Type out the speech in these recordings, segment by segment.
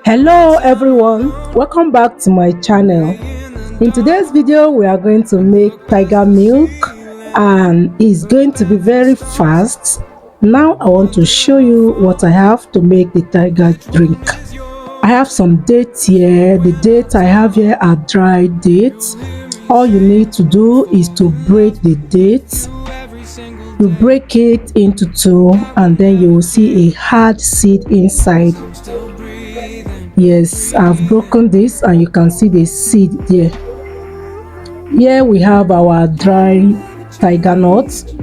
Hello everyone, welcome back to my channel. In today's video we are going to make tiger milk and it's going to be very fast. Now I want to show you what I have to make the tiger drink. I have some dates here. The dates I have here are dried dates. All you need to do is to break the dates. You break it into two and then you will see a hard seed inside. Yes, I've broken this and you can see the seed there. Here we have our dry tiger nuts,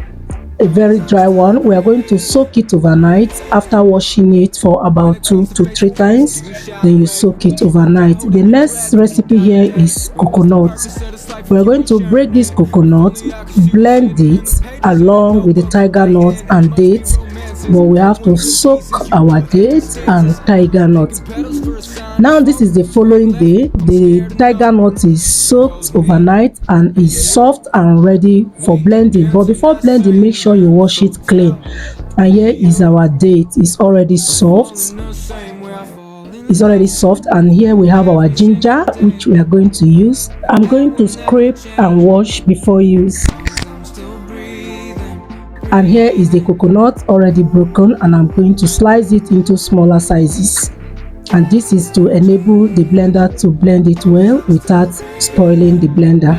a very dry one. We are going to soak it overnight. After washing it for about 2 to 3 times, then you soak it overnight. The next recipe here is coconut. We are going to break this coconut, blend it along with the tiger nut and dates, but we have to soak our dates and tiger nut. Now this is the following day. The tiger nut is soaked overnight and is soft and ready for blending, but before blending make sure you wash it clean. And here is our date. It's already soft. And here we have our ginger, which we are going to use. I'm going to scrape and wash before use. And here is the coconut already broken, and I'm going to slice it into smaller sizes. And this is to enable the blender to blend it well without spoiling the blender.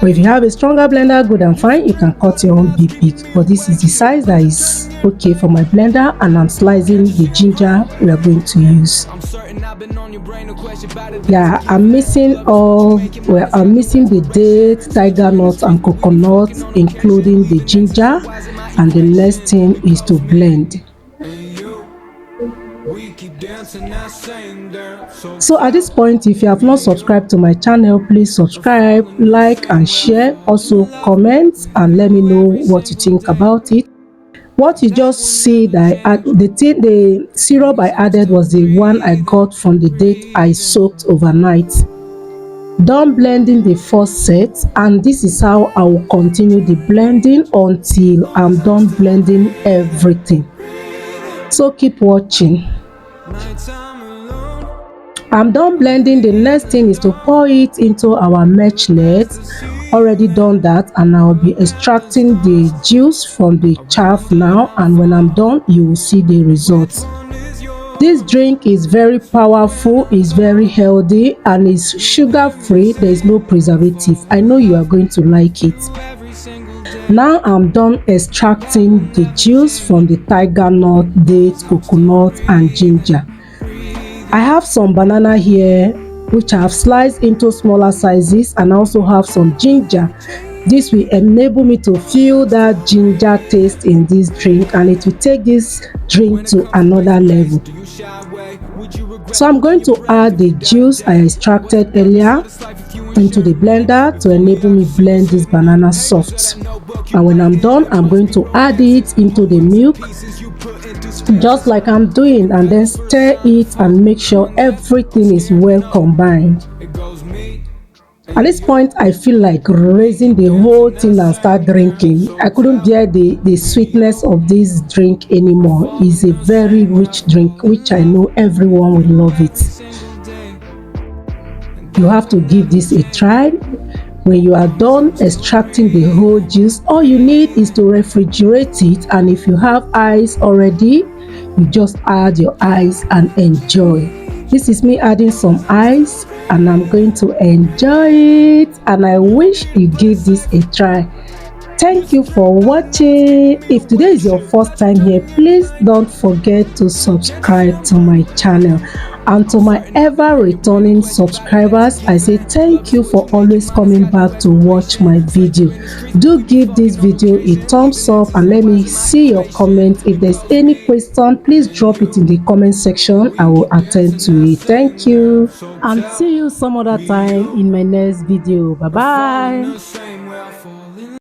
But if you have a stronger blender, good and fine, you can cut your own big. But this is the size that is okay for my blender, and I'm slicing the ginger we are going to use. Yeah, I'm missing the date, tiger nuts and coconut, including the ginger, and the next thing is to blend. So at this point, if you have not subscribed to my channel, please subscribe, like and share. Also comment and let me know what you think about it. What you just see that the syrup I added was the one I got from the date I soaked overnight. Done blending the first set, and this is how I will continue the blending until I'm done blending everything. So keep watching. I'm done blending. The next thing is to pour it into our mesh net. Already done that, and I'll be extracting the juice from the chaff now, and when I'm done you will see the results. This drink is very powerful, is very healthy, and is sugar free. There is no preservative. I know you are going to like it. Now I'm done extracting the juice from the tiger nut, dates, coconut and ginger. I have some banana here which I have sliced into smaller sizes, and I also have some ginger. This will enable me to feel that ginger taste in this drink, and it will take this drink to another level. So I'm going to add the juice I extracted earlier into the blender to enable me blend this banana soft. And when I'm done, I'm going to add it into the milk just like I'm doing, and then stir it and make sure everything is well combined. At this point I feel like raising the whole thing and start drinking. I couldn't bear the sweetness of this drink anymore. It's a very rich drink which I know everyone will love it. You have to give this a try. When you are done extracting the whole juice, all you need is to refrigerate it, and if you have ice already, you just add your ice and enjoy. This is me adding some ice, and I'm going to enjoy it, and I wish you give this a try. Thank you for watching. If today is your first time here, please don't forget to subscribe to my channel. And to my ever returning subscribers, I say thank you for always coming back to watch my video. Do give this video a thumbs up and let me see your comments. If there's any question, please drop it in the comment section. I will attend to it. Thank you, and see you some other time in my next video. Bye bye.